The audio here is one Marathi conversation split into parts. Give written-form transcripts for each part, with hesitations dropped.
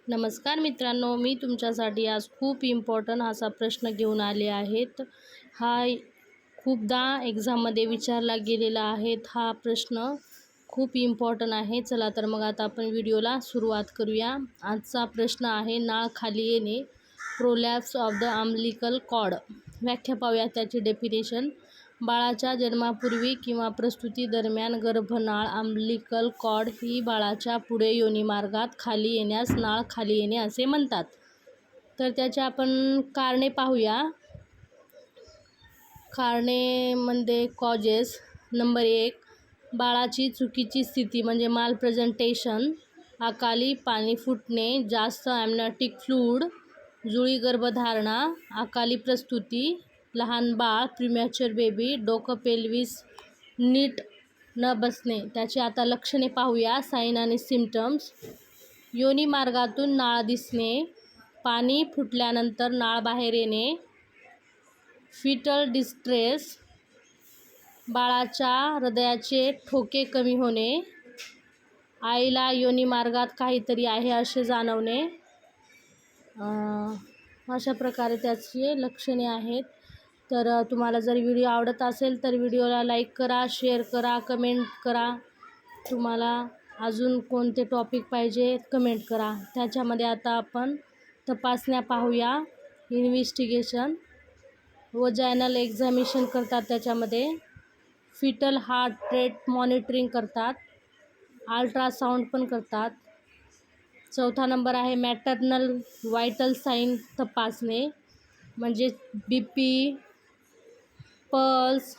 नमस्कार मित्रांनो, मी तुमच्यासाठी आज खूप इम्पॉर्टंट असा प्रश्न घेऊन आले आहेत. हा खूपदा एक्झाममध्ये विचारला गेलेला आहे. हा प्रश्न खूप इम्पॉर्टंट आहे. चला तर मग आता आपण व्हिडिओला सुरुवात करूया. आजचा प्रश्न आहे, नाळ खाली येणे, prolapse of the umbilical cord. व्याख्या पाहूया त्याची डेफिनेशन. बाळाच्या जन्मापूर्वी किंवा प्रसूती दरम्यान गर्भनाळ अम्बिलिकल कॉर्ड ही बाळाच्या पुढे योनिमार्गात खाली येण्यास नाळ खाली येणे असे म्हणतात. तर त्याचे आपण कारणे पाहूया. कारणे कॉजेस. नंबर 1, बाळाची चुकीची स्थिती म्हणजे माल प्रेझेंटेशन, अकाली पाणी फुटणे, जास्त ॲम्नियोटिक फ्लूइड, जुळी गर्भधारणा, अकाली प्रसूती, लहान बाळ प्रीमॅच्युअर बेबी, डोकं पेल्विस नीट न बसणे. त्याची आता लक्षणे पाहूया. साईन आणि सिम्पटम्स. योनी मार्गातून नाळ दिसणे, पाणी फुटल्यानंतर नाळ बाहेर येणे, फिटल डिस्ट्रेस, बाळाच्या हृदयाचे ठोके कमी होणे, आईला योनी मार्गात काहीतरी आहे असे जाणवणे. अशा प्रकारे त्याची लक्षणे आहेत. तर तुम्हाला जर व्हिडिओ आवडत असेल तर व्हिडिओला लाईक करा, शेअर करा, कमेंट करा. तुम्हाला अजून कोणते टॉपिक पाहिजे कमेंट करा. त्याच्यामध्ये आता आपण तपासण्या पाहूया. इन्व्हेस्टिगेशन, वजायनल एक्झामिनेशन करतात. त्याच्यामध्ये फिटल हार्ट रेट मॉनिटरिंग करतात, अल्ट्रासाऊंड पण करतात. चौथा नंबर आहे मॅटर्नल व्हायटल साईन तपासणे, म्हणजे BP, पल्स,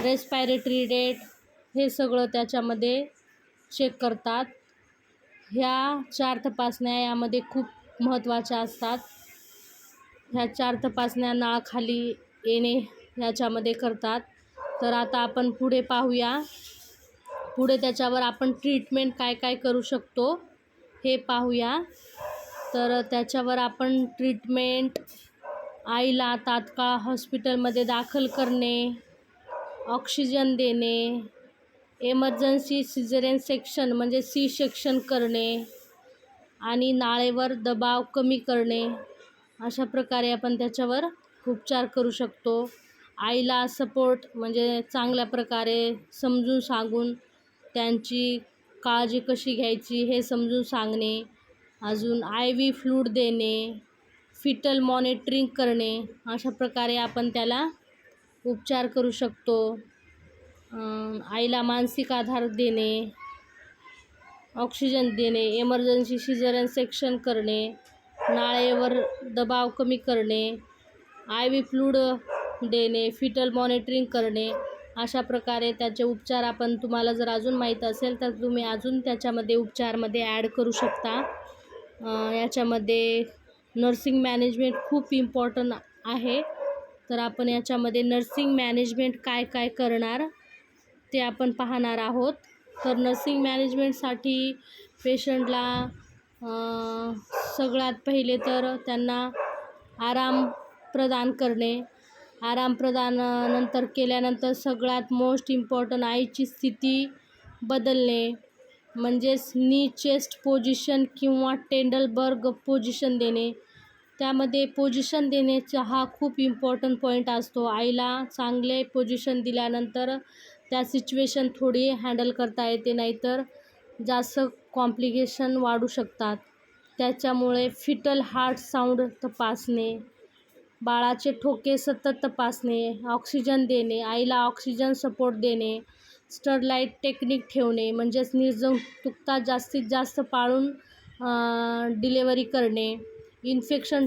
रेस्पायरेटरी रेट हे सगळं त्याच्यामध्ये चेक करतात. ह्या 4 तपासण्या यामध्ये खूप महत्त्वाच्या असतात. ह्या 4 तपासण्या नाळ खाली येणे ह्याच्यामध्ये करतात. तर आता आपण पुढे पाहूया. पुढे त्याच्यावर आपण ट्रीटमेंट काय काय करू शकतो हे पाहूया. तर त्याच्यावर आपण ट्रीटमेंट, आईला तात्काळ हॉस्पिटलमध्ये दाखल करणे, ऑक्सिजन देणे, एमर्जन्सी सिझेरियन सेक्शन म्हणजे सी सेक्शन करणे आणि नाळेवर दबाव कमी करणे. अशा प्रकारे आपण त्याच्यावर उपचार करू शकतो. आईला सपोर्ट म्हणजे चांगल्या प्रकारे समजून सांगून त्यांची काळजी कशी घ्यायची हे समजून सांगणे. अजून IV फ्लूइड देणे, फिटल मॉनिटरिंग करणे. अशा प्रकारे आपण त्याला उपचार करू शकतो. आईला मानसिक आधार देणे, ऑक्सिजन देणे, एमर्जन्सी सिझेरियन सेक्शन करणे, नाळेवर दबाव कमी करणे, IV फ्लूइड देणे, फिटल मॉनिटरिंग करणे. अशा प्रकारे त्याचे उपचार आपण, तुम्हाला जर अजून माहीत असेल तर तुम्ही अजून त्याच्यामध्ये उपचारमध्ये ॲड करू शकता. याच्यामध्ये नर्सिंग मॅनेजमेंट खूप इम्पॉर्टंट आहे. तर आपण याच्यामध्ये नर्सिंग मॅनेजमेंट काय काय करणार ते आपण पाहणार आहोत. तर नर्सिंग मॅनेजमेंटसाठी पेशंटला सगळ्यात पहिले तर त्यांना आराम प्रदान करणे. आराम प्रदान नंतर केल्यानंतर सगळ्यात मोस्ट इम्पॉर्टंट आईची स्थिती बदलणे, म्हणजेच नी चेस्ट पोझिशन किंवा टेंडलबर्ग पोझिशन देणे. त्यामध्ये पोझिशन देण्याचा हा खूप इम्पॉर्टंट पॉईंट असतो. आईला चांगले पोझिशन दिल्यानंतर त्या सिच्युएशन थोडी हँडल करता येते, नाहीतर जास्त कॉम्प्लिकेशन वाढू शकतात. त्याच्यामुळे फिटल हार्ट साऊंड तपासणे, बाळाचे ठोके सतत तपासणे, ऑक्सिजन देणे, आईला ऑक्सिजन सपोर्ट देणे, स्टरलाइट टेक्निक ठेवणे, म्हणजेच निर्जंतुकता जास्तीत जास्त पाळून डिलेवरी करणे, इन्फेक्शन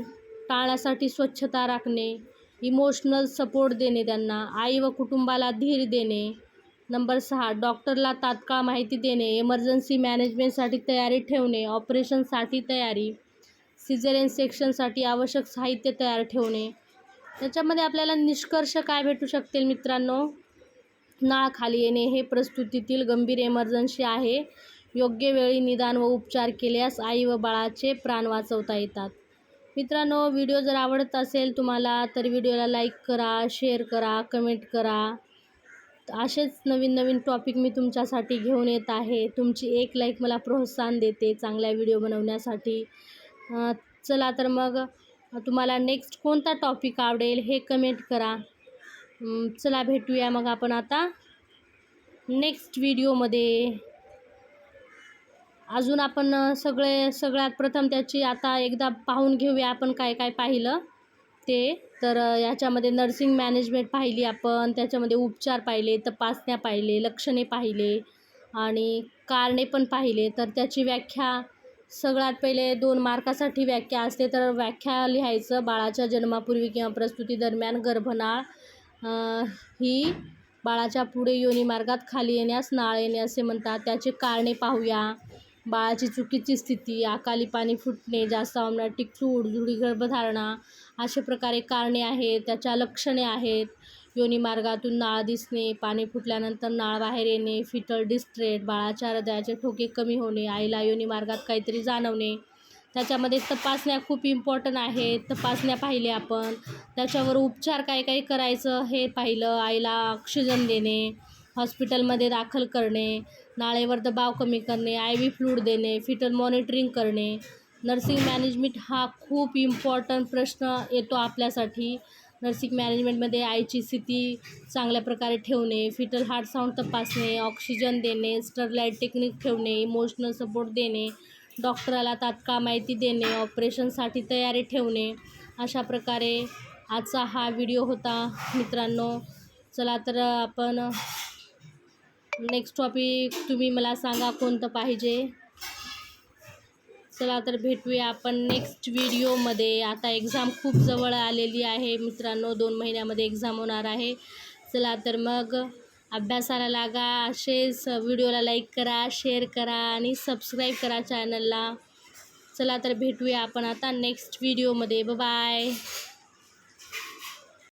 टाळण्यासाठी स्वच्छता राखणे, इमोशनल सपोर्ट देणे त्यांना, आई व कुटुंबाला धीर देणे. नंबर 6, डॉक्टरला तात्काळ माहिती देणे, एमर्जन्सी मॅनेजमेंटसाठी तयारी ठेवणे, ऑपरेशनसाठी तयारी, सिझेरियन सेक्शनसाठी आवश्यक साहित्य तयार ठेवणे. त्याच्यामध्ये आपल्याला निष्कर्ष काय भेटू शकतील मित्रांनो? नाळ खाली येणे हे प्रसूतीतील गंभीर एमर्जन्सी आहे. योग्य वेळी निदान व उपचार केल्यास आई व बाळाचे प्राण वाचवता येतात. मित्रांनो, व्हिडिओ जर आवडत असेल तुम्हाला तर व्हिडिओला लाईक करा, शेअर करा, कमेंट करा. असेच नवीन नवीन टॉपिक मी तुमच्यासाठी घेऊन येत आहे. तुमची एक लाईक मला प्रोत्साहन देते चांगल्या व्हिडिओ बनवण्यासाठी. चला तर मग तुम्हाला नेक्स्ट कोणता टॉपिक आवडेल हे कमेंट करा. चला भेटूया मग आपण आता नेक्स्ट व्हिडिओमध्ये. अजून आपण सगळ्यात प्रथम त्याची आता एकदा पाहून घेऊया आपण काय काय पाहिलं ते. तर याच्यामध्ये नर्सिंग मॅनेजमेंट पाहिली आपण, त्याच्यामध्ये उपचार पाहिले, तपासण्या पाहिले, लक्षणे पाहिले आणि कारणे पण पाहिले. तर त्याची व्याख्या सगळ्यात पहिले 2 मार्कासाठी व्याख्या असते. तर व्याख्या लिहायचं. बाळाच्या जन्मापूर्वी किंवा प्रसूती दरम्यान गर्भनाळ ही बाळाच्या पुढे योनी मार्गात खाली येण्यास नाळ येणे असे म्हणतात. त्याचे कारणे पाहूया. बाळाची चुकीची स्थिती, अकाली पाणी फुटणे, जास्त ऑमॅटिक फ्लूइड, जुडी गर्भधारणा अशा प्रकारे कारणे आहेत. त्याच्या लक्षणे आहेत. योनी मार्गातून नाळ दिसणे, पाणी फुटल्यानंतर नाळ बाहेर येणे, फिटल डिस्ट्रेस, बाळाच्या हृदयाचे ठोके कमी होणे, आईला योनी मार्गात काहीतरी जाणवणे. त्याच्यामध्ये तपासण्या खूप इम्पॉर्टंट आहेत. तपासण्या पाहिल्या आपण. त्याच्यावर उपचार काय काय करायचं हे पाहिलं. आईला ऑक्सिजन देणे, हॉस्पिटलमध्ये दाखल करणे, नाळेवर दबाव कमी करणे, IV फ्लूइड देणे, फिटल मॉनिटरिंग करणे. नर्सिंग मॅनेजमेंट हा खूप इम्पॉर्टंट प्रश्न येतो आपल्यासाठी. नर्सिंग मॅनेजमेंटमध्ये आईची स्थिती चांगल्या प्रकारे ठेवणे, फिटल हार्ट साऊंड तपासणे, ऑक्सिजन देणे, स्टरलाइट टेक्निक ठेवणे, इमोशनल सपोर्ट देणे, डॉक्टराला तात्काळ माहिती देणे, ऑपरेशनसाठी तयारी ठेवणे. अशा प्रकारे आजचा हा व्हिडिओ होता मित्रांनो. चला तर आपण नेक्स्ट टॉपिक तुम्ही मला सांगा कोणतं पाहिजे. चला तर भेटूया आपण नेक्स्ट व्हिडिओमध्ये. आता एक्झाम खूप जवळ आलेली आहे मित्रांनो. 2 महिन्यामध्ये एक्झाम होणार आहे. चला तर मग अभ्यासाला लागा. असेच व्हिडिओला लाईक करा, शेअर करा आणि सबस्क्राईब करा चॅनलला. चला तर भेटूया आपण आता नेक्स्ट व्हिडिओमध्ये. बाय.